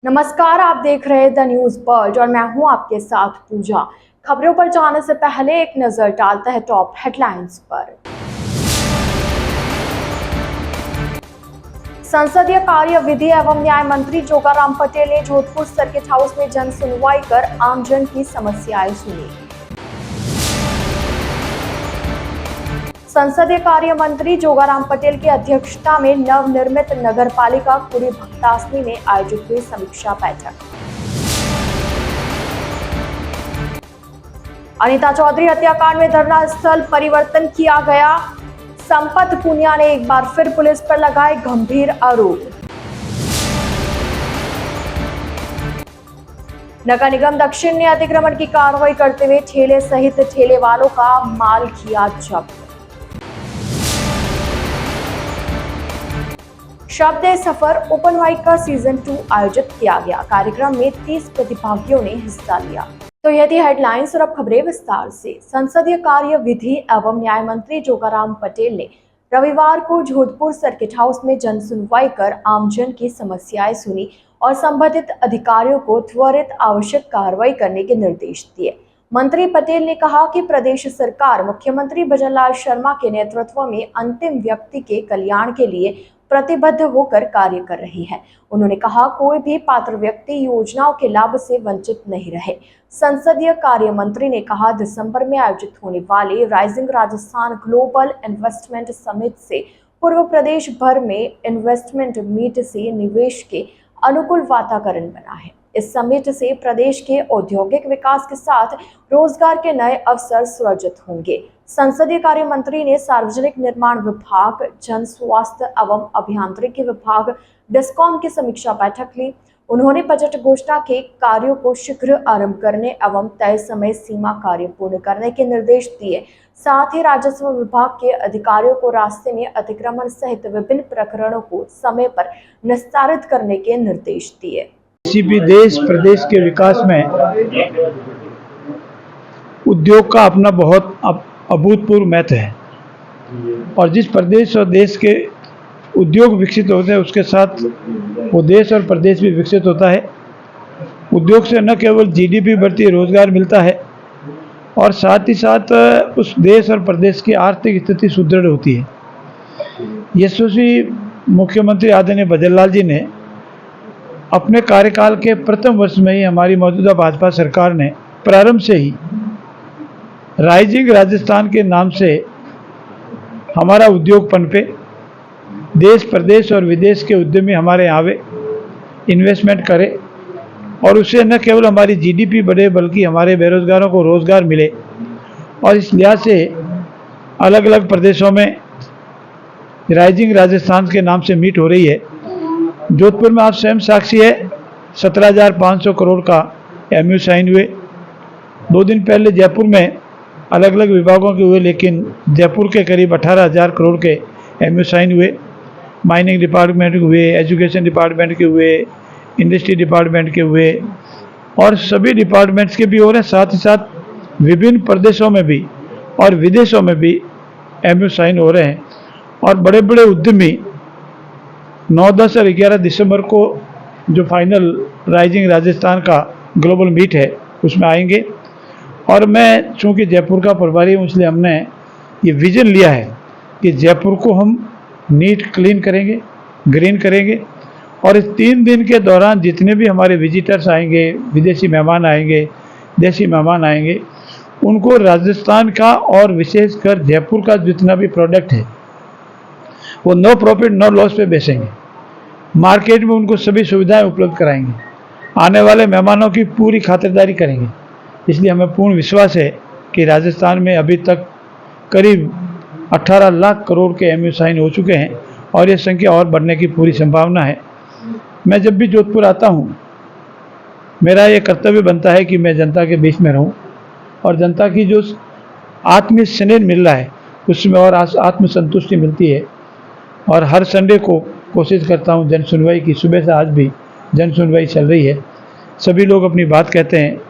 नमस्कार, आप देख रहे हैं द न्यूज वर्ल्ड और मैं हूं आपके साथ पूजा। खबरों पर जाने से पहले एक नजर डालते हैं टॉप हेडलाइंस पर। संसदीय कार्य विधि एवं न्याय मंत्री जोगाराम पटेल ने जोधपुर सर्किट हाउस में जन सुनवाई कर आमजन की समस्याएं सुनी। संसदीय कार्य मंत्री जोगाराम पटेल की अध्यक्षता में नवनिर्मित नगरपालिका कुड़ी भक्तासनी में आयोजित हुई समीक्षा बैठक। अनीता चौधरी हत्याकांड में धरना स्थल परिवर्तन किया गया। संपत पुनिया ने एक बार फिर पुलिस पर लगाए गंभीर आरोप। नगर निगम दक्षिण ने अतिक्रमण की कार्रवाई करते हुए ठेले सहित ठेले वालों का माल किया जब्त। शब्द सफर ओपन माइक का सीजन 2 आयोजित किया गया। कार्यक्रम में 30 प्रतिभागियों ने हिस्सा लिया। तो ये थी हेडलाइंस और अब खबरें विस्तार से। संसदीय कार्य विधि एवं न्याय मंत्री जोगाराम पटेल ने रविवार को जोधपुर सर्किट हाउस में जन सुनवाई कर आमजन की समस्याएं सुनी और संबंधित अधिकारियों को त्वरित आवश्यक कार्रवाई करने के निर्देश दिए। मंत्री पटेल ने कहा कि प्रदेश सरकार मुख्यमंत्री भजनलाल शर्मा के नेतृत्व में अंतिम व्यक्ति के कल्याण के लिए प्रतिबद्ध होकर कार्य कर रही है। उन्होंने कहा कोई भी पात्र व्यक्ति योजनाओं के लाभ से वंचित नहीं रहे। संसदीय कार्य मंत्री ने कहा दिसंबर में आयोजित होने वाले rising Rajasthan global investment summit से पूर्व प्रदेश भर में इन्वेस्टमेंट मीट से निवेश के अनुकूल वातावरण बना है। इस समिट से प्रदेश के औद्योगिक विकास के साथ रोजगार के नए अवसर सृजित होंगे। संसदीय कार्य मंत्री ने सार्वजनिक निर्माण विभाग, जन स्वास्थ्य एवं अभियांत्रिकी विभाग, डिस्कॉम की समीक्षा बैठक ली। उन्होंने बजट घोषणा के कार्यों को शीघ्र आरंभ करने एवं तय समय सीमा कार्य पूर्ण करने के निर्देश दिए। साथ ही राजस्व विभाग के अधिकारियों को रास्ते में अतिक्रमण सहित विभिन्न प्रकरणों को समय पर निस्तारित करने के निर्देश दिए। किसी भी देश प्रदेश के विकास में उद्योग का अपना बहुत अभूतपूर्व महत्व है और जिस प्रदेश और देश के उद्योग विकसित होते हैं उसके साथ वो देश और प्रदेश भी विकसित होता है। उद्योग से न केवल जीडीपी बढ़ती है, रोजगार मिलता है और साथ ही साथ उस देश और प्रदेश की आर्थिक स्थिति सुदृढ़ होती है। यशस्वी मुख्यमंत्री आदरणीय भजनलाल जी ने अपने कार्यकाल के प्रथम वर्ष में ही हमारी मौजूदा भाजपा सरकार ने प्रारंभ से ही राइजिंग राजस्थान के नाम से हमारा उद्योग पनपे, देश प्रदेश और विदेश के उद्यमी हमारे यहाँ आवे, इन्वेस्टमेंट करें और उससे न केवल हमारी जीडीपी बढ़े बल्कि हमारे बेरोजगारों को रोजगार मिले। और इस लिहाज से अलग अलग प्रदेशों में राइजिंग राजस्थान के नाम से मीट हो रही है। जोधपुर में आप स्वयं साक्षी है, 17,500 करोड़ का एमयू साइन हुए। 2 दिन पहले जयपुर में अलग अलग विभागों के हुए, लेकिन जयपुर के करीब 18,000 करोड़ के एमयू साइन हुए। माइनिंग डिपार्टमेंट के हुए, एजुकेशन डिपार्टमेंट के हुए, इंडस्ट्री डिपार्टमेंट के हुए और सभी डिपार्टमेंट्स के भी हो रहे हैं। साथ ही साथ विभिन्न प्रदेशों में भी और विदेशों में भी एमयू साइन हो रहे हैं और बड़े बड़े उद्यमी 9, 10 और 11 दिसंबर को जो फाइनल राइजिंग राजस्थान का ग्लोबल मीट है उसमें आएंगे। और मैं चूँकि जयपुर का प्रभारी हूँ इसलिए हमने ये विजन लिया है कि जयपुर को हम नीट क्लीन करेंगे, ग्रीन करेंगे और इस 3 दिन के दौरान जितने भी हमारे विजिटर्स आएंगे, विदेशी मेहमान आएंगे, देशी मेहमान आएंगे, उनको राजस्थान का और विशेषकर जयपुर का जितना भी प्रोडक्ट है वो नो प्रॉफिट नो लॉस पे बेचेंगे। मार्केट में उनको सभी सुविधाएं उपलब्ध कराएंगे। आने वाले मेहमानों की पूरी खातिरदारी करेंगे। इसलिए हमें पूर्ण विश्वास है कि राजस्थान में अभी तक करीब 18 लाख करोड़ के एमयू साइन हो चुके हैं और ये संख्या और बढ़ने की पूरी संभावना है। मैं जब भी जोधपुर आता हूँ मेरा ये कर्तव्य बनता है कि मैं जनता के बीच में रहूँ और जनता की जो आत्मीय स्नेह मिल रहा है उसमें और आत्मसंतुष्टि मिलती है। और हर संडे को कोशिश करता हूँ जन सुनवाई की। सुबह से आज भी जन सुनवाई चल रही है। सभी लोग अपनी बात कहते हैं,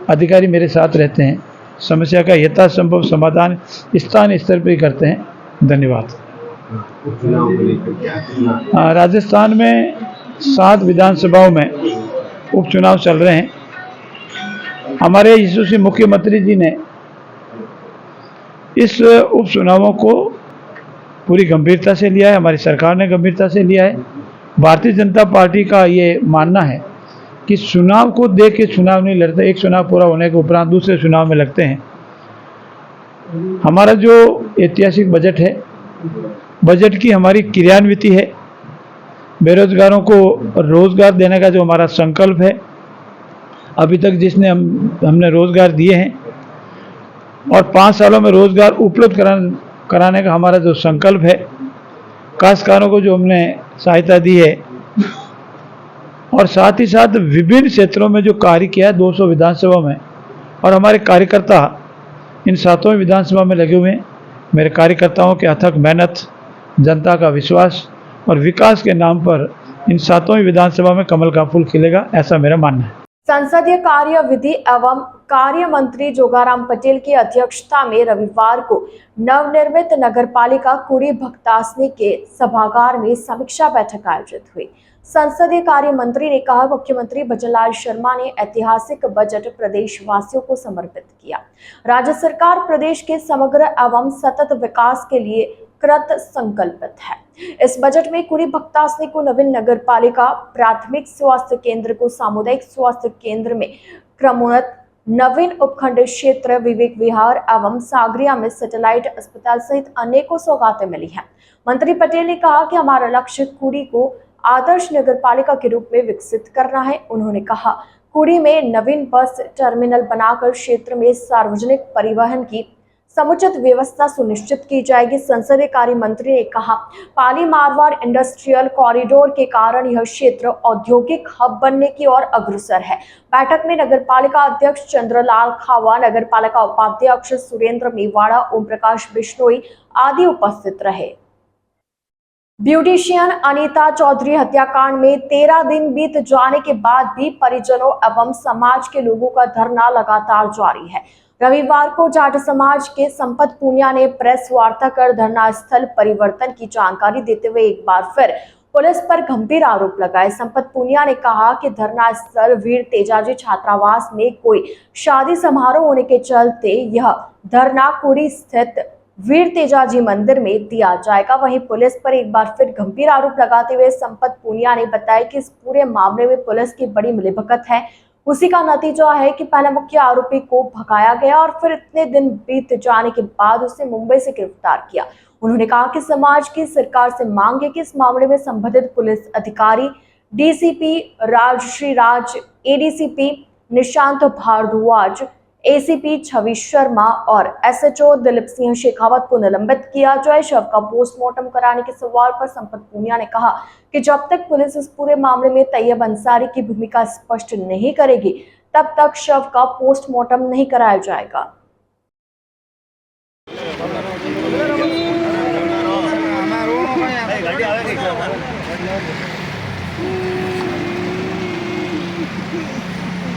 अधिकारी मेरे साथ रहते हैं, समस्या का यथासंभव समाधान स्थानीय स्तर पर ही करते हैं। धन्यवाद। राजस्थान में 7 विधानसभाओं में उपचुनाव चल रहे हैं। हमारे यशस्वी मुख्यमंत्री जी ने इस उपचुनावों को पूरी गंभीरता से लिया है, हमारी सरकार ने गंभीरता से लिया है। भारतीय जनता पार्टी का ये मानना है कि चुनाव को देख के चुनाव नहीं लड़ते, एक चुनाव पूरा होने के उपरांत दूसरे चुनाव में लगते हैं। हमारा जो ऐतिहासिक बजट है, बजट की हमारी क्रियान्विति है, बेरोजगारों को रोजगार देने का जो हमारा संकल्प है, अभी तक जिसने हमने रोजगार दिए हैं और 5 सालों में रोजगार उपलब्ध कराने का हमारा जो संकल्प है, काश्तकारों को जो हमने सहायता दी है और साथ ही साथ विभिन्न क्षेत्रों में जो कार्य किया है 200 विधानसभा में, और हमारे कार्यकर्ता इन 7वें विधानसभा में लगे हुए हैं। मेरे कार्यकर्ताओं के अथक मेहनत, जनता का विश्वास और विकास के नाम पर इन 7वें विधानसभा में कमल का फूल खिलेगा, ऐसा मेरा मानना है। संसदीय कार्य विधि एवं कार्य मंत्री जोगाराम पटेल की अध्यक्षता में रविवार को नवनिर्मित नगरपालिका कुड़ी भक्तासनी के सभागार में समीक्षा बैठक आयोजित हुई। संसदीय कार्य मंत्री ने कहा, मुख्यमंत्री भजनलाल शर्मा ने ऐतिहासिक बजट प्रदेशवासियों को समर्पित किया। राज्य सरकार प्रदेश के समग्र एवं सतत विकास के लिए कृत संकल्पित है। इस बजट में कुड़ी भक्तासनी को नवीन नगर पालिका, प्राथमिक स्वास्थ्य केंद्र को सामुदायिक स्वास्थ्य केंद्र में क्रमोन्नत, नवीन उपखंड क्षेत्र, विवेक विहार एवं सागरिया में सैटेलाइट अस्पताल सहित अनेकों सौगातें मिली हैं। मंत्री पटेल ने कहा कि हमारा लक्ष्य कुड़ी को आदर्श नगर पालिका के रूप में विकसित करना है। उन्होंने कहा, कुड़ी में नवीन बस टर्मिनल बनाकर क्षेत्र में सार्वजनिक परिवहन की समुचित व्यवस्था सुनिश्चित की जाएगी। संसदीय कार्य मंत्री ने कहा, पाली मारवाड़ इंडस्ट्रियल कॉरिडोर के कारण यह क्षेत्र औद्योगिक हब बनने की ओर अग्रसर है। बैठक में नगरपालिका अध्यक्ष चंद्रलाल खावा, नगरपालिका उपाध्यक्ष सुरेंद्र मेवाड़ा, ओम प्रकाश बिश्नोई आदि उपस्थित रहे। ब्यूटिशियन अनीता चौधरी हत्याकांड में 13 दिन बीत जाने के बाद भी परिजनों एवं समाज के लोगों का धरना लगातार जारी है। रविवार को जाट समाज के संपत पूनिया ने प्रेस वार्ता कर धरना स्थल परिवर्तन की जानकारी देते हुए एक बार फिर पुलिस पर गंभीर आरोप लगाए। संपत पूनिया ने कहा कि धरना स्थल वीर तेजाजी छात्रावास में कोई शादी समारोह होने के चलते यह धरना कुड़ी स्थित वीर तेजाजी मंदिर में दिया जाएगा। वहीं पुलिस पर एक बार फिर गंभीर आरोप लगाते हुए संपत पूनिया ने बताया कि इस पूरे मामले में पुलिस की बड़ी मिलीभगत है। उसी का नतीजा है कि पहले मुख्य आरोपी को भगाया गया और फिर इतने दिन बीत जाने के बाद उसे मुंबई से गिरफ्तार किया। उन्होंने कहा कि समाज की सरकार से मांग है कि इस मामले में संबंधित पुलिस अधिकारी डीसीपी राजश्री राज, एडीसीपी निशांत भारद्वाज, एसीपी छवि शर्मा और एसएचओ दिलीप सिंह शेखावत को निलंबित किया जाए। शव का पोस्टमार्टम कराने के सवाल पर संपत पूनिया ने कहा कि जब तक पुलिस इस पूरे मामले में तैयब अंसारी की भूमिका स्पष्ट नहीं करेगी, तब तक शव का पोस्टमार्टम नहीं कराया जाएगा।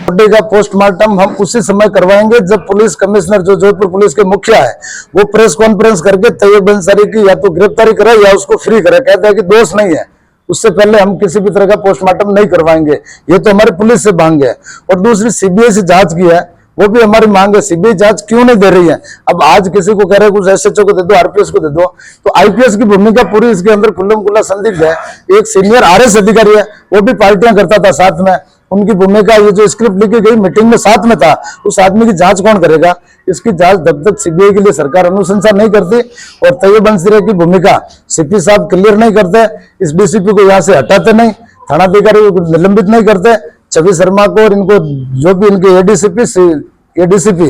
बॉडी का पोस्टमार्टम हम उसी समय करवाएंगे जब पुलिस कमिश्नर जो जोधपुर पुलिस के मुखिया है वो प्रेस कॉन्फ्रेंस करके तैयब अंसारी की या तो गिरफ्तारी करे या उसको फ्री करे। कहते हैं कि दोष नहीं है, उससे पहले हम किसी भी तरह का पोस्टमार्टम नहीं करवाएंगे। ये तो हमारी पुलिस से मांग है। और दूसरी सीबीआई से जांच की है, वो भी हमारी मांग है। सीबीआई जांच क्यों नहीं दे रही है? अब आज किसी को कह रहे कुछ एसएचओ को दे दो, आरपीएस को दे दो, तो आईपीएस की भूमिका पूरी इसके अंदर खुल्लम खुल्ला संदिग्ध है। एक सीनियर आरएस अधिकारी है, वो भी पार्टियां करता था साथ में, उनकी भूमिका, ये जो स्क्रिप्ट लिखी गई मीटिंग में साथ में था, उस आदमी की जांच कौन करेगा? इसकी जांच जब तक सीबीआई के लिए सरकार अनुशंसा नहीं करती और तैयब अंसारी की भूमिका सीपी साहब क्लियर नहीं करते, इस डीसीपी को यहाँ से हटाते नहीं, थानाधिकारी को निलंबित नहीं करते, छवि शर्मा को और इनको जो भी इनके एडीसीपी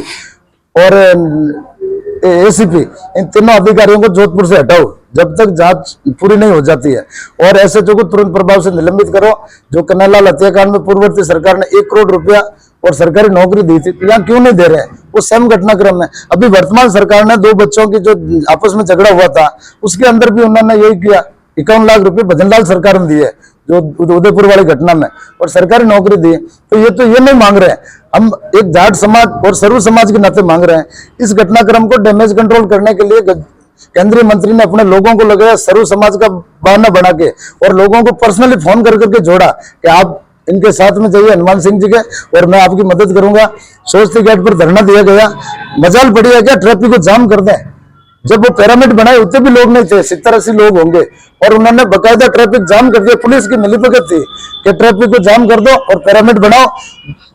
और एसीपी, इन तीनों अधिकारियों को जोधपुर से हटाओ जब तक जांच पूरी नहीं हो जाती है। और एसएचओ को तुरंत प्रभाव से निलंबित करो। जो कन्हैयालाल हत्याकांड में पूर्ववर्ती सरकार ने 1 करोड़ रुपया और सरकारी नौकरी दी थी, यहाँ क्यों नहीं दे रहे हैं? वो सेम घटनाक्रम है। अभी वर्तमान सरकार ने 2 बच्चों की जो आपस में झगड़ा हुआ था उसके अंदर भी उन्होंने यही किया, 51 लाख रुपए भजनलाल सरकार ने दिए जो उदयपुर वाली घटना में, और सरकारी नौकरी दी। तो ये नहीं मांग रहे हैं, हम एक जाट समाज और सर्व समाज के नाते मांग रहे हैं। इस घटनाक्रम को डैमेज कंट्रोल करने के लिए केंद्रीय मंत्री ने अपने लोगों को लगाया सर्व समाज का बहाना बना के, और लोगों को पर्सनली फोन कर करके जोड़ा कि आप इनके साथ में जाइए हनुमान सिंह जी के, और मैं आपकी मदद करूंगा। सोचती गेट पर धरना दिया गया, मजाल पड़ी है क्या ट्रैफिक को जाम कर दें? जब वो पिरामिड बनाए उतने भी लोग नहीं थे, 70-80 लोग होंगे, और उन्होंने बकायदा ट्रैफिक जाम कर दिया। पुलिस की मिलीभगत थी कि ट्रैफिक को जाम कर दो और पिरामिड बनाओ,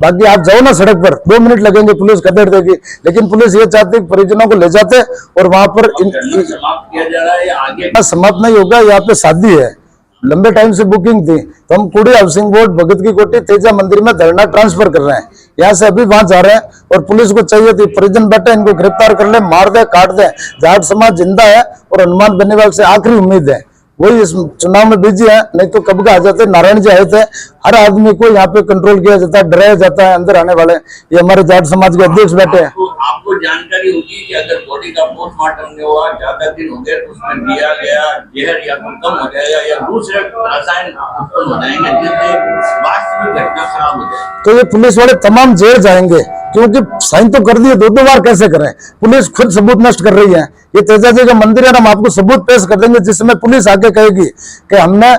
बाकी आप जाओ ना सड़क पर, 2 मिनट लगेंगे, पुलिस खदेड़ देगी। लेकिन पुलिस ये चाहती परिजनों को ले जाते और वहां पर समाप्त किया जा रहा है या आगे समाप्त नहीं होगा। यहाँ पे शादी है, लंबे टाइम से बुकिंग थी, तो हम कुड़ी हाउसिंग बोर्ड, भगत की कोठी, तेजा मंदिर में धरना ट्रांसफर कर रहे हैं। यहाँ से अभी वहां जा रहे हैं, और पुलिस को चाहिए थी परिजन बैठे, इनको गिरफ्तार कर ले, मार दे, काट दे। जाट समाज जिंदा है और हनुमान बेनीवाल से आखिरी उम्मीद है, वही इस चुनाव में बिजी है, नहीं तो कब का आ जाते। नारायण जी आए थे, हर आदमी को यहाँ पे कंट्रोल किया जाता है, डराया जाता है अंदर आने वाले। ये हमारे जाट समाज के अध्यक्ष बैठे हैं। आपको जानकारी होगी कि अगर बॉडी का पोस्टमार्टम नहीं हुआ, ज्यादा दिन हो गए, तो उसमें दिया गया जहर या कम हो जाएगा या दूसरे रसायन उत्पन्न हो जाएंगे जिससे वास्तविक घटना खराब हो जाएगी। तो ये पुलिस वाले तमाम जेल जाएंगे, क्योंकि साइन तो कर दिए, 2-2 बार कैसे करें? पुलिस खुद सबूत नष्ट कर रही है। ये तेजा जी का मंदिर है, हम आपको सबूत पेश कर देंगे जिसमें पुलिस आके कहेगी कि हमने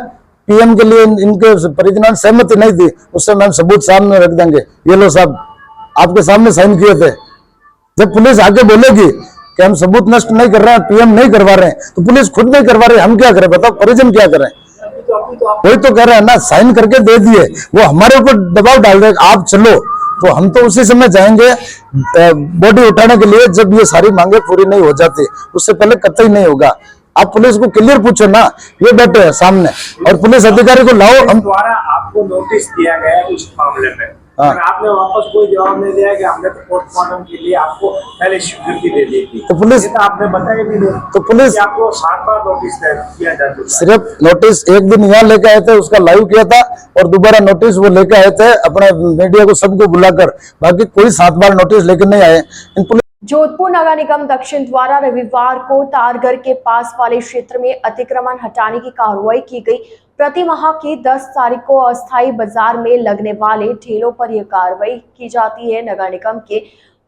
पीएम के लिए इनके परिजनों से सहमति नहीं दी, उससे हम सबूत सामने रख देंगे। ये लो साहब, आपके सामने साइन किए थे। जब पुलिस आके बोलेगी कि हम सबूत नष्ट नहीं कर रहे हैं, पीएम नहीं करवा रहे हैं, तो पुलिस खुद नहीं करवा रही, हम क्या करें बताओ? परिजन क्या करें? वही तो कह रहे हैं ना, साइन करके दे दिए, वो हमारे ऊपर दबाव डाल रहे आप चलो, तो हम तो उसी समय जाएंगे बॉडी उठाने के लिए जब ये सारी मांगे पूरी नहीं हो जाती, उससे पहले कतई नहीं होगा। आप पुलिस को क्लियर पूछो ना, ये बैठे हैं सामने, और पुलिस अधिकारी को लाओ। हम द्वारा आपको नोटिस दिया गया है उस मामले में, हाँ। और आपने वापस कोई जवाब नहीं दिया कि हमने तो पोस्टमार्टम के लिए आपको पहले स्वीकृति दे दी थी, तो पुलिस ये तो आपने बताया भी नहीं। तो पुलिस कि आपको 7 बार नोटिस दिया जा चुका है। सिर्फ नोटिस एक दिन यहाँ लेके आए थे, उसका लाइव किया था, और दोबारा नोटिस वो लेके आए थे अपने मीडिया को सबको बुलाकर, बाकी कोई 7 बार नोटिस लेकर नहीं आए। इन पुलिस जोधपुर नगर निगम दक्षिण द्वारा रविवार को तारघर के पास वाले क्षेत्र में अतिक्रमण हटाने की कार्रवाई की गई। प्रति माह की 10 तारीख को अस्थायी बाजार में लगने वाले ठेलों पर यह कार्रवाई की जाती है। नगर निगम के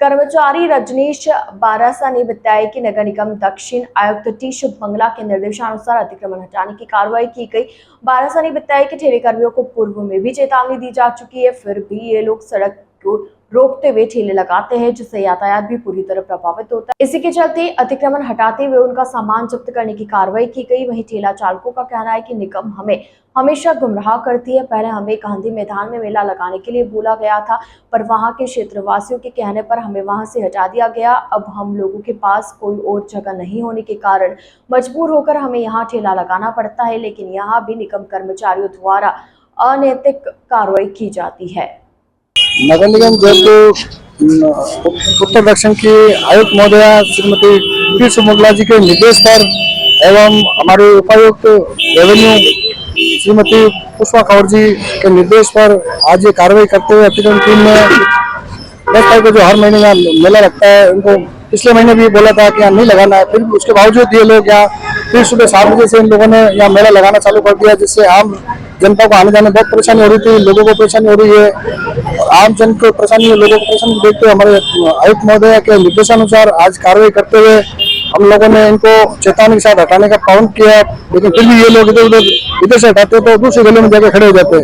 कर्मचारी रजनीश बारासा ने बताया कि नगर निगम दक्षिण आयुक्त टी शुभ मंगला के निर्देशानुसार अतिक्रमण हटाने की कार्रवाई की गई। बारासा ने बताया कि ठेले कर्मियों को पूर्व में भी चेतावनी दी जा चुकी है, फिर भी ये लोग सड़क को रोकते हुए ठेले लगाते हैं, जिससे यातायात भी पूरी तरह प्रभावित होता है। इसी के चलते अतिक्रमण हटाते हुए उनका सामान जब्त करने की कार्रवाई की गई। वहीं ठेला चालकों का कहना है कि निगम हमें हमेशा गुमराह करती है। पहले हमें गांधी मैदान में मेला लगाने के लिए बोला गया था, पर वहां के क्षेत्रवासियों के कहने पर हमें वहां से हटा दिया गया। अब हम लोगों के पास कोई और जगह नहीं होने के कारण मजबूर होकर हमें यहाँ ठेला लगाना पड़ता है, लेकिन यहाँ भी निगम कर्मचारियों द्वारा अनैतिक कार्रवाई की जाती है। नगर निगम जोधपुर उत्तर दक्षिण की आयुक्त महोदया श्रीमती टी शुभ मंगला जी के निर्देश पर एवं हमारे उपायुक्त रेवेन्यू श्रीमती पुष्पा कौर जी के निर्देश पर आज ये कार्रवाई करते हुए अतिक्रमण टीम ने 10 तारीख को जो हर महीने यहाँ मेला लगता है, उनको पिछले महीने भी बोला था कि यहाँ नहीं लगाना है, फिर उसके बावजूद ये लोग यहाँ फिर सुबह 7 बजे से इन लोगों ने यहाँ मेला लगाना चालू कर दिया, जिससे आम जनता को आने जाने बहुत परेशानी हो रही थी, लोगों को परेशानी हो रही है। आम जन को परेशानी, लोगों को परेशानी देखते हुए हमारे आयुक्त महोदय के निर्देशानुसार आज कार्रवाई करते हुए हम लोगों ने इनको चेतावनी के साथ हटाने का काउंट किया, लेकिन फिर भी ये लोग इधर से हटाते तो दूसरे गले में जाके खड़े हो जाते।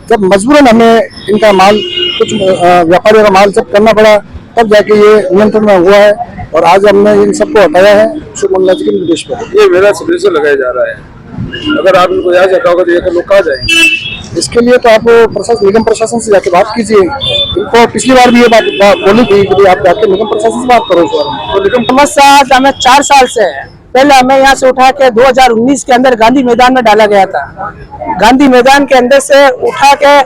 जब मजबूरन हमें इनका माल, कुछ व्यापारियों का माल जब्त करना पड़ा, तब जाके ये नियंत्रण में हुआ है, और आज हमने इन सबको हटाया है शुभ मंगला जी के निर्देश पर। ये मेला सुबह से लगाया जा रहा है, अगर आप इनको यहाँ से हटाओगे तो ये लोग कहाँ जाएंगे? इसके लिए तो आप निगम प्रशासन से जाके बात कीजिए। इनको पिछली बार भी ये बात बोली थी कि आप जाके निगम प्रशासन से बात करो इस बारे में। तो निगम समस्या हमें 4 साल से है। पहले हमें यहाँ से उठा के 2019 के अंदर गांधी मैदान में डाला गया था। गांधी मैदान के अंदर से उठा के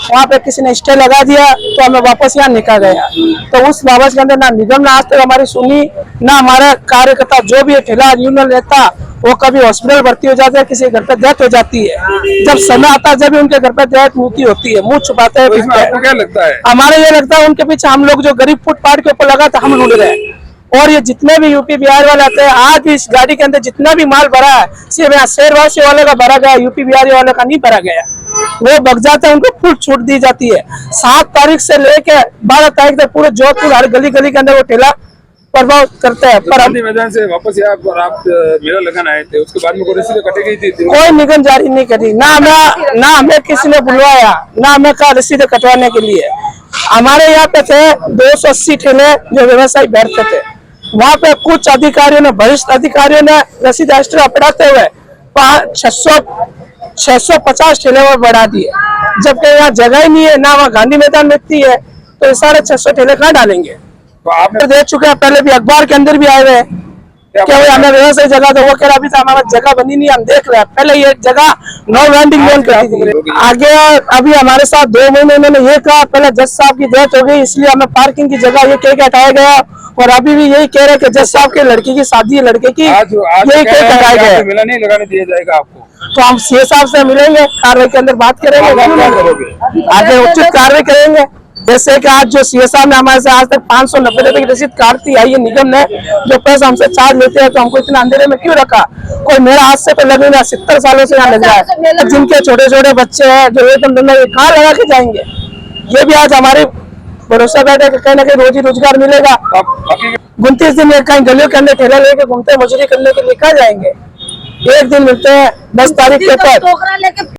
वहाँ पे किसी ने स्टे लगा दिया, तो हमें वापस यहाँ निकाल गया। तो उस बाबत के अंदर ना निगम ने आज तक हमारी सुनी, ना हमारा कार्यकर्ता जो भी ठेला यूनियन रहता, वो कभी हॉस्पिटल भर्ती हो जाता है, किसी घर पे डेथ हो जाती है। जब समय आता है, जब उनके घर पे डेथ मृत्यु होती है, मुंह छुपाते हैं। आपको क्या लगता है? हमारे ये लगता है उनके पीछे हम लोग जो गरीब फुटपाथ के ऊपर लगा था, हम लूट रहे हैं। और ये जितने भी यूपी बिहार वाले आते हैं, आज भी इस गाड़ी के अंदर जितना भी माल भरा है, सिर्फ यहाँ शहरवासी वाले का भरा गया, यूपी बिहारी वाले का नहीं भरा गया। वो बग जाते हैं, उनको फुल छूट दी जाती है। 7 तारीख से लेके 12 तारीख तक पूरे जोधपुर हर गली गली के अंदर वो ठेला प्रभाव करता है। पर गांधी मैदान से वापस यहाँ पर आप मेला लगाने आए थे, उसके बाद में कोई रसीद कटी गई थी? कोई निगम जारी नहीं करी, ना हमें किसी ने बुलवाया, ना हमें कहा रसीद कटवाने के लिए। हमारे यहाँ पे थे 280 ठेले जो व्यवसायी बैठते थे, वहाँ पे कुछ अधिकारियों ने, वरिष्ठ अधिकारियों ने रसीद एक्स्ट्रा बढ़ाते हुए 650 ठेले और बढ़ा दिए, जबकि यहाँ जगह ही नहीं है, ना वहाँ गांधी मैदान में इतनी है, तो ये सारे 600 ठेले कहाँ डालेंगे। तो आपने दे चुके हैं, पहले भी अखबार के अंदर भी आए हुए हैं क्या भाई हमें व्यवसाय जगह दो, वो कह रहा अभी तो हमारा जगह बनी नहीं, हम देख रहे हैं। पहले ये जगह नो लैंडिंग जोन करती थी, आगे अभी हमारे साथ 2 महीने इन्होंने ये कहा, पहले जज साहब की डेथ हो गई इसलिए हमें पार्किंग की जगह ये कह के हटाया गया, और अभी भी यही कह रहे हैं कि जज साहब के लड़की की शादी है, लड़के की, यही कह के हटाया गया। मेला नहीं लगाने दिया जाएगा आपको? तो हम सीए साहब से मिलेंगे, कार्रवाई के अंदर बात करेंगे, आगे उचित कार्रवाई करेंगे। जैसे कि आज जो सीए साहब ने हमारे से आज तक 590 रुपए की रसीद काटती आई है निगम ने, जो पैसा हमसे चार्ज लेते हैं, तो हमको इतना अंधेरे में क्यों रखा? कोई मेरा हाथ से तो लगे ना, 70 सालों से यहाँ लग रहा है, जिनके छोटे छोटे बच्चे हैं जो एकदम कहाँ लगा के जाएंगे? ये भी आज हमारे भरोसा बैठे कि कहीं ना कहीं रोजी रोजगार मिलेगा। 29 दिन कहीं गलियों के अंदर ठेला लेके घूमते हैं, मजदूरी करने के लिए कहाँ जाएंगे? एक दिन मिलते हैं 10 तारीख के तक।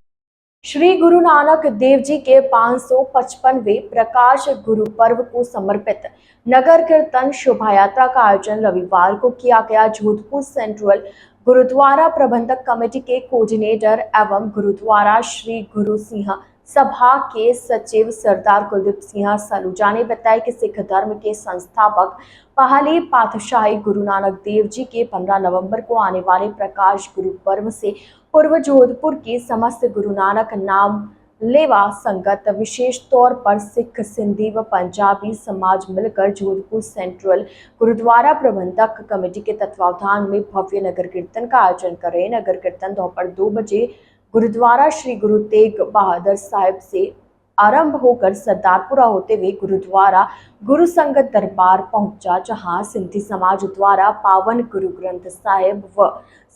श्री गुरु नानक देव जी के 555वें प्रकाश गुरु पर्व को समर्पित नगर कीर्तन शोभा यात्रा का आयोजन रविवार को किया गया। जोधपुर सेंट्रल गुरुद्वारा प्रबंधक कमेटी के कोऑर्डिनेटर एवं गुरुद्वारा श्री गुरु सिंह सभा के सचिव सरदार कुलदीप सिंह सलूजा ने बताया कि सिख धर्म के संस्थापक पहली पातशाही गुरु नानक देव जी के 15 नवंबर को आने वाले प्रकाश गुरु पर्व से पूर्व जोधपुर की समस्त गुरु नानक नाम लेवा संगत, विशेष तौर पर सिख, सिंधी व पंजाबी समाज मिलकर जोधपुर सेंट्रल गुरुद्वारा प्रबंधक कमेटी के तत्वावधान में भव्य नगर कीर्तन का आयोजन करें। नगर कीर्तन दोपहर 2 बजे गुरुद्वारा श्री गुरु तेग बहादुर साहिब से आरंभ होकर सरदारपुरा होते हुए गुरुद्वारा गुरु संगत दरबार पहुंचा, जहां सिंधी समाज द्वारा पावन गुरु ग्रंथ साहिब व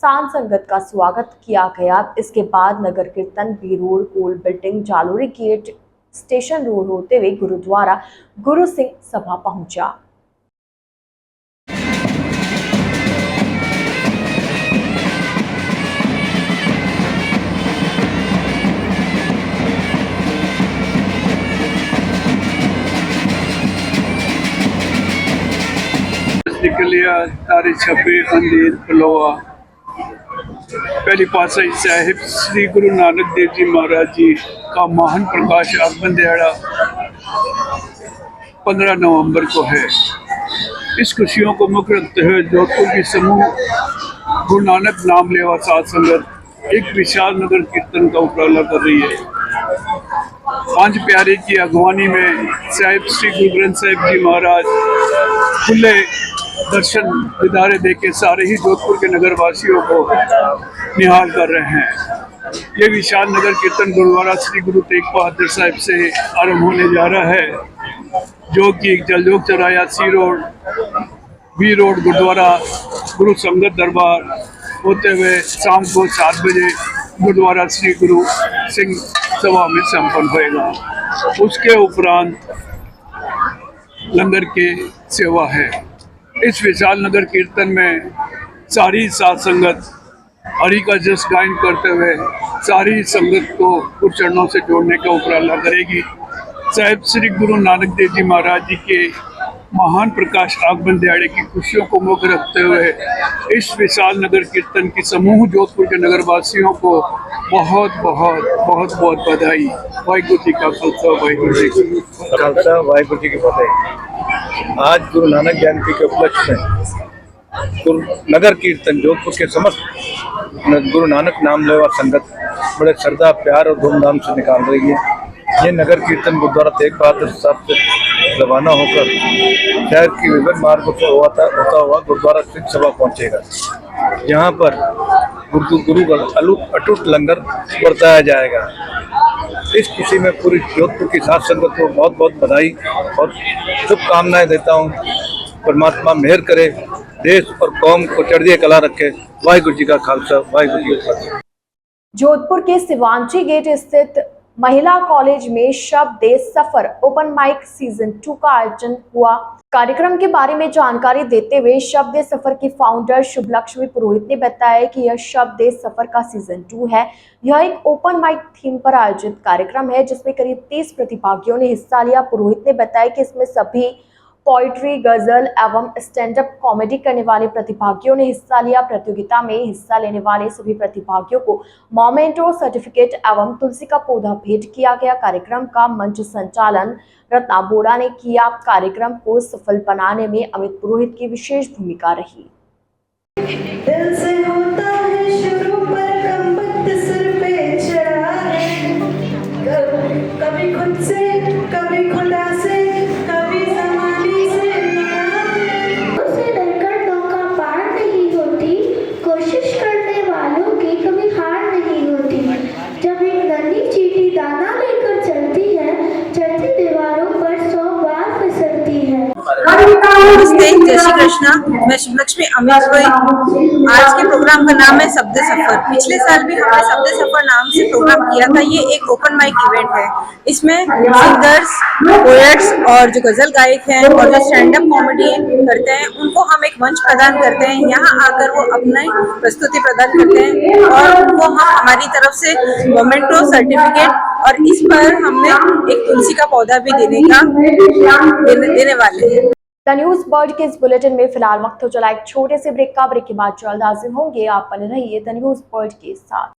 सांझ संगत का स्वागत किया गया। इसके बाद नगर कीर्तन बी रोड, कोल building, Jalori gate, station road होते हुए गुरुद्वारा गुरु सिंह सभा पहुंचा। निकलिया तारे छपे अंधेर पलोआ। पहली पातशाही साहिब श्री गुरु नानक देव जी महाराज जी का महान प्रकाश आगमन दिहाड़ा 15 नवंबर को है। इस खुशियों को मुख्य रखते हुए जोधपुर की समूह गुरु नानक नाम लेवा साध संगत एक विशाल नगर कीर्तन का उपराला कर रही है। 5 प्यारे की अगवानी में साहिब श्री गुरु ग्रंथ साहिब जी महाराज खुले दर्शन दिदारे देके सारे ही जोधपुर के नगर वासियों को निहाल कर रहे हैं। ये विशाल नगर कीर्तन गुरुद्वारा श्री गुरु तेग बहादुर साहिब से आरंभ होने जा रहा है, जो कि जलजोग चौराया, सी रोड, बी रोड, गुरुद्वारा गुरु संगत दरबार होते हुए शाम को 7 बजे गुरुद्वारा श्री गुरु सिंह सभा में संपन्न होएगा। उसके उपरांत लंगर की सेवा है। इस विशाल नगर कीर्तन में सारी साध संगत हरि का जस गायन करते हुए सारी संगत को गुरु चरणों से जोड़ने का उपराला करेगी। साहिब श्री गुरु नानक देव जी महाराज जी के महान प्रकाश आगमन दिहाड़े की खुशियों को मुख्य रखते हुए इस विशाल नगर कीर्तन की समूह जोधपुर के नगर वासियों को बहुत बहुत बहुत बहुत बधाई। वाहिगुरु जी का खालसा, वाहिगुरु जी की खालसा, वाहिगुरु जी की फतेह। आज गुरु नानक जयंती के उपलक्ष्य में नगर कीर्तन जोधपुर के समस्त गुरु नानक नाम लेवा संगत बड़े श्रद्धा, प्यार और धूमधाम से निकाल रही है। ये नगर कीर्तन गुरुद्वारा तेग बहादुर साहब से रवाना होकर शहर की विभिन्न मार्गों से होता हुआ गुरुद्वारा सिंह सभा पहुंचेगा। यहाँ पर गुरु का अटूट लंगर बरताया जाएगा। इस खुशी में पूरी जोधपुर की साध संगत को बहुत बहुत बधाई और शुभकामनाएं देता हूँ। परमात्मा मेहर करे, देश और कौम को चढ़िए कला रखे। वाहिगुरु जी का खालसा, वाहिगुरु जी का फतेह। जोधपुर के शिवांची गेट स्थित महिला कॉलेज में शब दे सफर ओपन माइक सीजन 2 का आयोजन हुआ। कार्यक्रम के बारे में जानकारी देते हुए शब दे सफर की फाउंडर शुभलक्ष्मी पुरोहित ने बताया कि यह शब दे सफर का सीजन 2 है। यह एक ओपन माइक थीम पर आयोजित कार्यक्रम है जिसमें करीब 30 प्रतिभागियों ने हिस्सा लिया। पुरोहित ने बताया कि इसमें सभी पोइट्री, गजल एवं स्टैंड अप कॉमेडी करने वाले प्रतिभागियों ने हिस्सा लिया। प्रतियोगिता में हिस्सा लेने वाले सभी प्रतिभागियों को मोमेंटो, सर्टिफिकेट एवं तुलसी का पौधा भेंट किया गया। कार्यक्रम का मंच संचालन रत्ना बोरा ने किया। कार्यक्रम को सफल बनाने में अमित पुरोहित की विशेष भूमिका रही। दिल से होता है शुरू पर कम वक्त सिर पे चढ़ा है, कभी खुद से कभी खुदा से कभी ज़माने से लड़ा है। उसे डरकर नौका पार नहीं होती, कोशिश करने वालों की कभी हार नहीं होती। जब एक नन्ही चींटी दाना लेकर चलती है, चढ़ती दीवारों पर 100 बार फिसलती है। नमस्ते, जय श्री कृष्णा। मैं शुभलक्ष्मी अमीर रोई। आज के प्रोग्राम का नाम है शब दे सफर। पिछले साल भी हमने शब दे सफर नाम से प्रोग्राम किया था। ये एक ओपन माइक इवेंट है। इसमें सिंगर्स, पोएट्स और जो गजल गायक हैं और जो स्टैंड अप कॉमेडी करते हैं उनको हम एक मंच प्रदान करते हैं। यहाँ आकर वो अपनी प्रस्तुति प्रदान करते हैं और उनको हम हमारी तरफ से मोमेंटो, सर्टिफिकेट और इस पर हमने एक तुलसी का पौधा भी देने वाले हैं। द न्यूज वर्ल्ड के इस बुलेटिन में फिलहाल वक्त हो चला एक छोटे से ब्रेक का। ब्रेक के बाद जल्द हाजिर होंगे। आप बने रहिए द न्यूज वर्ल्ड के साथ।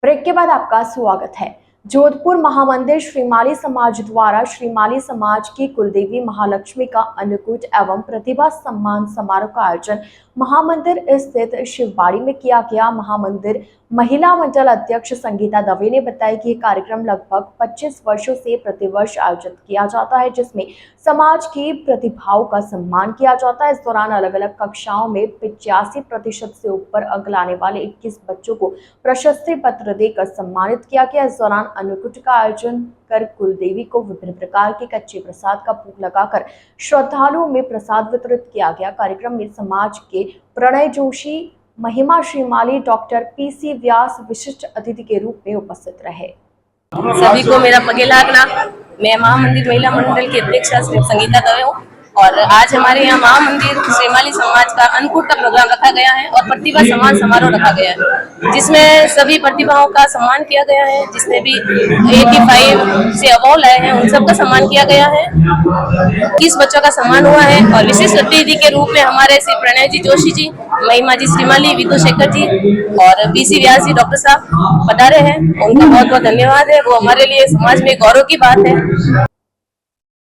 ब्रेक के बाद आपका स्वागत है। जोधपुर महामंदिर श्रीमाली समाज द्वारा श्रीमाली समाज की कुलदेवी महालक्ष्मी का अन्नकूट एवं प्रतिभा सम्मान समारोह का आयोजन महामंदिर स्थित शिवबाड़ी में किया गया। महामंदिर महिला मंडल अध्यक्ष संगीता दवे ने बताया कि यह कार्यक्रम लगभग 25 वर्षों से प्रतिवर्ष आयोजित किया जाता है जिसमें समाज की प्रतिभाओं का सम्मान किया जाता है। इस दौरान अलग अलग कक्षाओं में 85% से ऊपर अंक लाने वाले 21 बच्चों को प्रशस्ति पत्र देकर सम्मानित किया गया। इस दौरान अन्नकूट का आयोजन कर कुलदेवी को विभिन्न प्रकार के कच्चे प्रसाद का भोग लगाकर श्रद्धालुओं में प्रसाद वितरित किया गया। कार्यक्रम में समाज के प्रणय जोशी, महिमा श्रीमाली, डॉक्टर पीसी व्यास विशिष्ट अतिथि के रूप में उपस्थित रहे। सभी को मेरा पगे लागना। मैं महामंदिर महिला मंडल की अध्यक्ष संगीता दवे हूँ और आज हमारे यहाँ महामंदिर श्रीमाली समाज का अन्नकूट का प्रोग्राम रखा गया है और प्रतिभा सम्मान समारोह रखा गया है जिसमें सभी प्रतिभाओं का सम्मान किया गया है। जिसने भी 85 से अवार्ड लाए हैं उन सबका सम्मान किया गया है। 21 बच्चों का सम्मान हुआ है और विशिष्ट अतिथि के रूप में हमारे श्री प्रणय जी जोशी जी, महिमा जी श्रीमाली, विदु शेखर जी और पीसी व्यास जी डॉक्टर साहब पधारे हैं। उनका बहुत बहुत धन्यवाद है। वो हमारे लिए समाज में गौरव की बात है।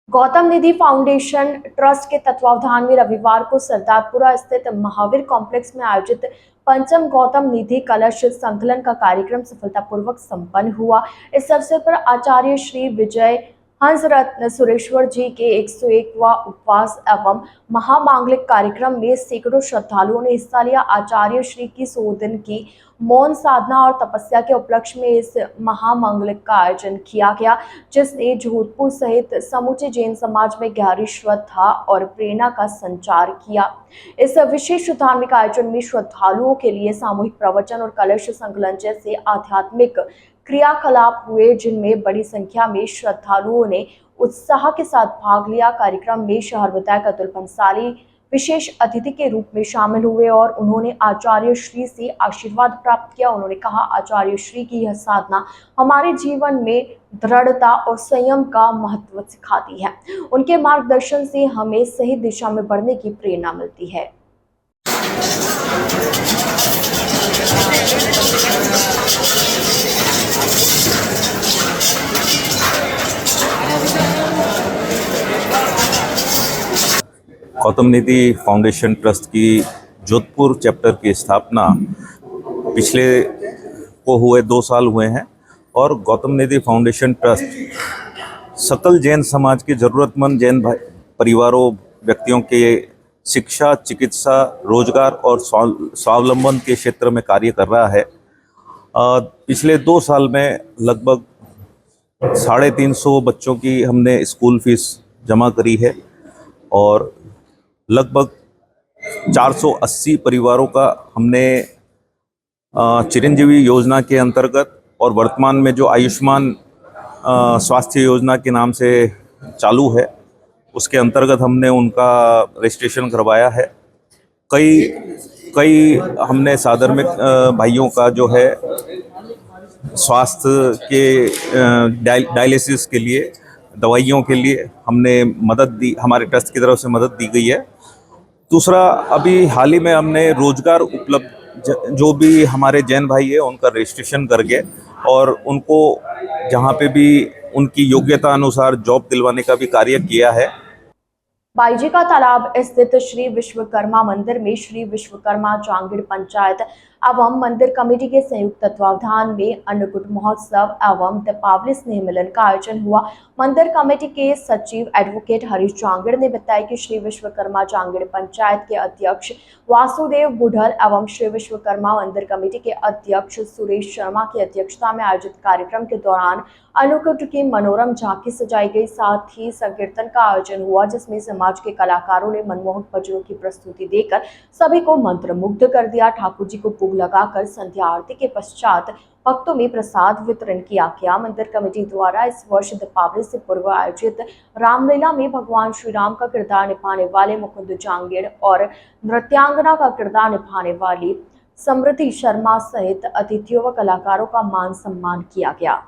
गौतम निधि फाउंडेशन ट्रस्ट के तत्वावधान में रविवार को सरदारपुरा स्थित महावीर कॉम्प्लेक्स में आयोजित पंचम गौतम निधि कलश संकलन का कार्यक्रम सफलतापूर्वक संपन्न हुआ। इस अवसर पर आचार्य श्री विजय हंसरत्न सुरेश्वर जी के 101वां उपवास एवं महामांगलिक कार्यक्रम में सैकड़ों श्रद्धालुओं ने हिस्सा लिया। आचार्य श्री की 100 दिन की मौन साधना और तपस्या के उपलक्ष्य में इस महामांगलिक का आयोजन किया गया जिसने जोधपुर सहित समूचे जैन समाज में गहरी श्रद्धा और प्रेरणा का संचार किया। इस विशेष धार्मिक आयोजन में श्रद्धालुओं के लिए सामूहिक प्रवचन और कलश संकलन जैसे आध्यात्मिक क्रियाकलाप हुए जिनमें बड़ी संख्या में श्रद्धालुओं ने उत्साह के साथ भाग लिया। कार्यक्रम में शहर विधायक अतुल पंसाली विशेष अतिथि के रूप में शामिल हुए और उन्होंने आचार्य श्री से आशीर्वाद प्राप्त किया। उन्होंने कहा, आचार्य श्री की यह साधना हमारे जीवन में दृढ़ता और संयम का महत्व सिखाती है। उनके मार्गदर्शन से हमें सही दिशा में बढ़ने की प्रेरणा मिलती है। गौतम निधि फाउंडेशन ट्रस्ट की जोधपुर चैप्टर की स्थापना पिछले को हुए 2 साल हुए हैं और गौतम निधि फाउंडेशन ट्रस्ट सकल जैन समाज के ज़रूरतमंद जैन परिवारों, व्यक्तियों के शिक्षा, चिकित्सा, रोजगार और स्वावलंबन के क्षेत्र में कार्य कर रहा है। पिछले 2 साल में लगभग 350 बच्चों की हमने स्कूल फीस जमा करी है और लगभग 480 परिवारों का हमने चिरंजीवी योजना के अंतर्गत और वर्तमान में जो आयुष्मान स्वास्थ्य योजना के नाम से चालू है उसके अंतर्गत हमने उनका रजिस्ट्रेशन करवाया है। कई हमने साधर्मिक भाइयों का जो है स्वास्थ्य के डायलिसिस के लिए, दवाइयों के लिए हमने मदद दी, हमारे ट्रस्ट की तरफ से मदद दी गई है। दूसरा, अभी हाल ही में हमने रोजगार उपलब्ध जो भी हमारे जैन भाई है उनका रजिस्ट्रेशन करके और उनको जहाँ पे भी उनकी योग्यता अनुसार जॉब दिलवाने का भी कार्य किया है। बाईजी का तालाब स्थित श्री विश्वकर्मा मंदिर में श्री विश्वकर्मा जांगीड़ पंचायत एवं मंदिर कमेटी के संयुक्त तत्वावधान में अन्नकूट महोत्सव एवं दीपावली स्नेह मिलन का आयोजन हुआ। मंदिर कमेटी के सचिव एडवोकेट हरीश जांगीड़ ने बताया कि श्री विश्वकर्मा जांगीड़ पंचायत के अध्यक्ष वासुदेव बुढ़ल एवं श्री विश्वकर्मा मंदिर कमेटी के अध्यक्ष सुरेश शर्मा की अध्यक्षता में आयोजित कार्यक्रम के दौरान अन्नकूट की मनोरम झांकी सजाई गई। साथ ही संकीर्तन का आयोजन हुआ जिसमें समाज के कलाकारों ने मनमोहक भजनों की प्रस्तुति देकर सभी को मंत्रमुग्ध कर दिया। ठाकुर जी को भोग लगाकर संध्या आरती के पश्चात भक्तों में प्रसाद वितरण किया गया। मंदिर कमेटी द्वारा इस वर्ष दीपावली से पूर्व आयोजित रामलीला में भगवान श्री राम का किरदार निभाने वाले मुकुंद जांगीड़ और नृत्यांगना का किरदार निभाने वाली समृद्धि शर्मा सहित अतिथियों व कलाकारों का मान सम्मान किया गया।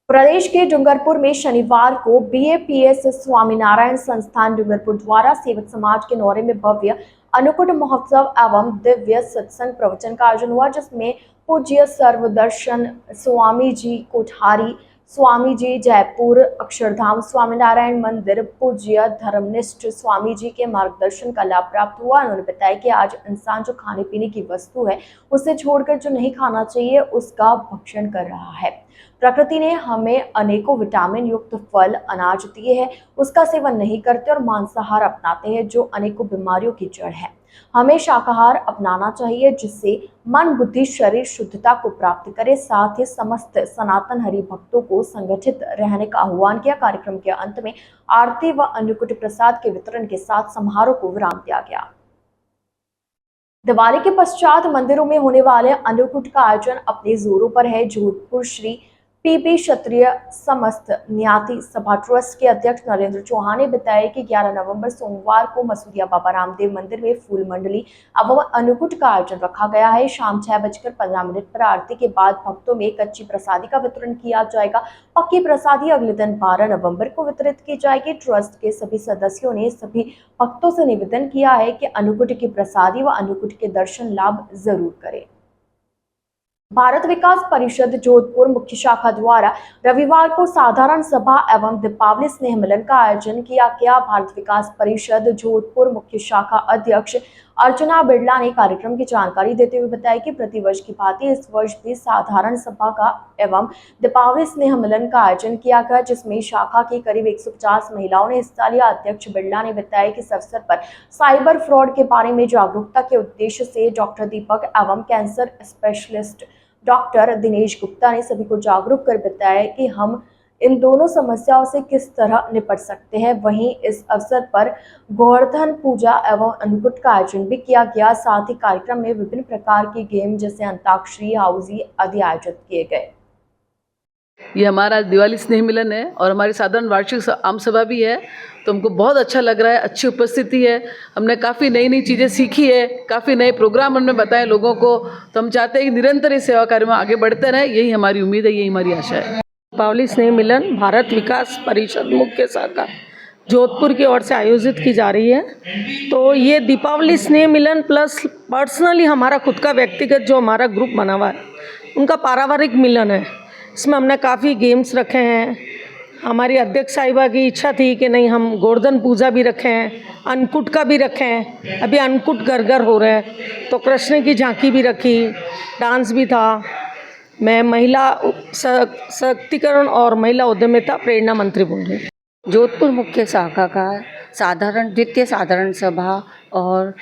प्रदेश के डूंगरपुर में शनिवार को BAPS स्वामीनारायण संस्थान डूंगरपुर द्वारा सेवक समाज के नौरे में भव्य अन्नकूट महोत्सव एवं दिव्य सत्संग प्रवचन का आयोजन हुआ जिसमें पूज्य सर्वदर्शन स्वामी जी कोठारी, स्वामी जी जयपुर अक्षरधाम स्वामीनारायण मंदिर पूज्य धर्मनिष्ठ स्वामी जी के मार्गदर्शन का लाभ प्राप्त हुआ। उन्होंने बताया कि आज इंसान जो खाने पीने की वस्तु है उसे छोड़कर जो नहीं खाना चाहिए उसका भक्षण कर रहा है। प्रकृति ने हमें अनेकों विटामिन युक्त फल अनाज दिए हैं, उसका सेवन नहीं करते और मांसाहार अपनाते हैं जो अनेकों बीमारियों की जड़ है। हमें शाकाहार अपनाना चाहिए जिससे मन बुद्धि शरीर शुद्धता को प्राप्त करे। साथ ही समस्त सनातन हरि भक्तों को संगठित रहने का आह्वान किया। कार्यक्रम के अंत में आरती व अन्नकूट प्रसाद के वितरण के साथ समारोह को विराम दिया गया। दिवाली के पश्चात मंदिरों में होने वाले अन्नकूट का आयोजन अपने जोरों पर है। जोधपुर श्री PB क्षत्रिय समस्त न्याति सभा ट्रस्ट के अध्यक्ष नरेंद्र चौहान ने बताया कि 11 नवंबर सोमवार को मसूरिया बाबा रामदेव मंदिर में फूल मंडली एवं अन्नकूट का आयोजन रखा गया है। शाम 6:15 पर आरती के बाद भक्तों में कच्ची प्रसादी का वितरण किया जाएगा। पक्की प्रसादी अगले दिन 12 नवंबर को वितरित की जाएगी। ट्रस्ट के सभी सदस्यों ने सभी भक्तों से निवेदन किया है कि अन्नकूट की प्रसादी व अन्नकूट के दर्शन लाभ जरूर करें। भारत विकास परिषद जोधपुर मुख्य शाखा द्वारा रविवार को साधारण सभा एवं दीपावली स्नेह मिलन का आयोजन किया गया। भारत विकास परिषद जोधपुर मुख्य शाखा अध्यक्ष अर्चना बिड़ला ने कार्यक्रम की जानकारी देते हुए बताया कि प्रतिवर्ष की भांति इस वर्ष भी साधारण सभा का एवं दीपावली स्नेह मिलन का आयोजन किया गया जिसमें शाखा की करीब 150 महिलाओं ने हिस्सा लिया। अध्यक्ष बिड़ला ने बताया कि इस अवसर पर साइबर फ्रॉड के बारे में जागरूकता के उद्देश्य से डॉक्टर दीपक एवं cancer specialist doctor Dinesh Gupta ने सभी को जागरूक कर बताया कि हम इन दोनों समस्याओं से किस तरह निपट सकते हैं। वहीं इस अवसर पर गोवर्धन पूजा एवं अन्नकूट का आयोजन भी किया गया। साथ ही कार्यक्रम में विभिन्न प्रकार की गेम जैसे अंताक्षरी, हाउजी आदि आयोजित किए गए। ये हमारा दिवाली स्नेह मिलन है और हमारी साधारण वार्षिक आम सभा भी है, तो हमको बहुत अच्छा लग रहा है। अच्छी उपस्थिति है, हमने काफ़ी नई नई चीज़ें सीखी है, काफ़ी नए प्रोग्राम हमने बताए लोगों को। तो हम चाहते हैं कि निरंतर इस सेवा कार्य में आगे बढ़ते रहें, यही हमारी उम्मीद है, यही हमारी आशा है। दीपावली स्नेह मिलन भारत विकास परिषद मुख्य शाखा जोधपुर की ओर से आयोजित की जा रही है। तो ये दीपावली स्नेह मिलन प्लस पर्सनली हमारा खुद का व्यक्तिगत जो हमारा ग्रुप बना हुआ है उनका पारिवारिक मिलन है। इसमें हमने काफ़ी गेम्स रखे हैं। हमारी अध्यक्ष साहिबा की इच्छा थी कि नहीं हम गोवर्धन पूजा भी रखें, अन्नकूट का भी रखें। अभी अन्नकूट घर घर हो रहे हैं, तो कृष्ण की झांकी भी रखी, डांस भी था, मैं महिला सशक्तिकरण और महिला उद्यमिता प्रेरणा मंत्री बोल रही हूँ। जोधपुर मुख्य शाखा का द्वितीय साधारण सभा और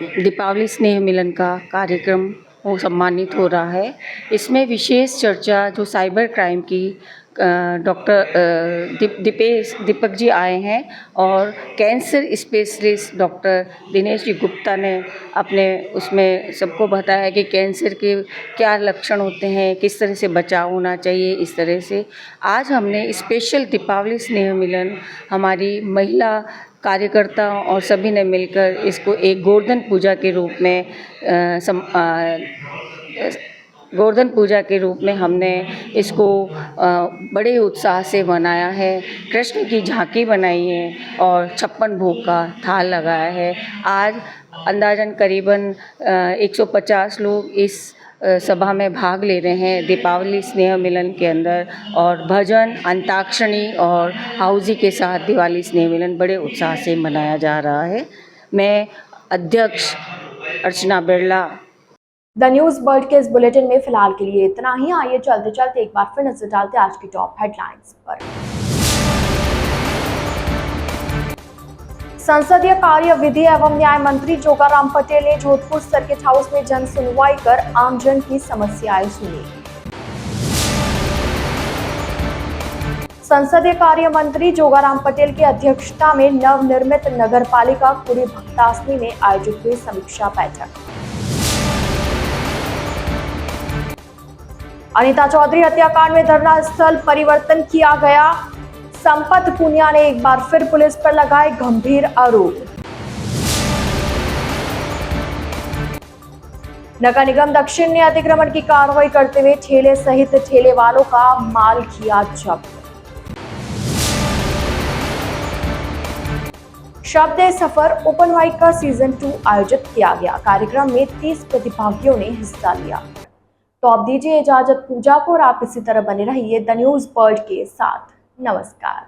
दीपावली स्नेह मिलन का कार्यक्रम वो सम्मानित हो रहा है। इसमें विशेष चर्चा जो साइबर क्राइम की डॉक्टर दीपक जी आए हैं और cancer specialist doctor Dinesh ji Gupta ने अपने उसमें सबको बताया कि कैंसर के क्या लक्षण होते हैं, किस तरह से बचाव होना चाहिए। इस तरह से आज हमने स्पेशल दीपावली स्नेह मिलन हमारी महिला कार्यकर्ताओं और सभी ने मिलकर इसको एक गोवर्धन पूजा के रूप में हमने इसको बड़े उत्साह से मनाया है। कृष्ण की झांकी बनाई है और 56 भोग का थाल लगाया है। आज अंदाजन करीबन 150 लोग इस सभा में भाग ले रहे हैं दीपावली स्नेह मिलन के अंदर, और भजन, अंताक्षरी और हाउजी के साथ दिवाली स्नेह मिलन बड़े उत्साह से मनाया जा रहा है। मैं अध्यक्ष अर्चना बिरला। द न्यूज़ वर्ल्ड के इस बुलेटिन में फिलहाल के लिए इतना ही। आइए चलते चलते एक बार फिर नजर डालते आज की टॉप हेडलाइंस पर। संसदीय कार्य विधि एवं न्याय मंत्री जोगाराम पटेल ने जोधपुर सर्किट हाउस में जन सुनवाई कर आमजन की समस्याएं सुनी। संसदीय कार्य मंत्री जोगाराम पटेल की अध्यक्षता में नवनिर्मित नगरपालिका कुड़ी भक्तासनी में आयोजित हुई समीक्षा बैठक। अनीता चौधरी हत्याकांड में धरना स्थल परिवर्तन किया गया। संपत पुनिया ने एक बार फिर पुलिस पर लगाए गंभीर आरोप। नगर निगम दक्षिण ने अतिक्रमण की कार्रवाई करते हुए ठेले सहित ठेले वालों का माल किया जब्त। शब्द सफर ओपन माइक का सीजन 2 आयोजित किया गया। कार्यक्रम में 30 प्रतिभागियों ने हिस्सा लिया। तो अब दीजिए इजाजत पूजा को और आप इसी तरह बने रहिए द न्यूज़ वर्ल्ड के साथ। नमस्कार।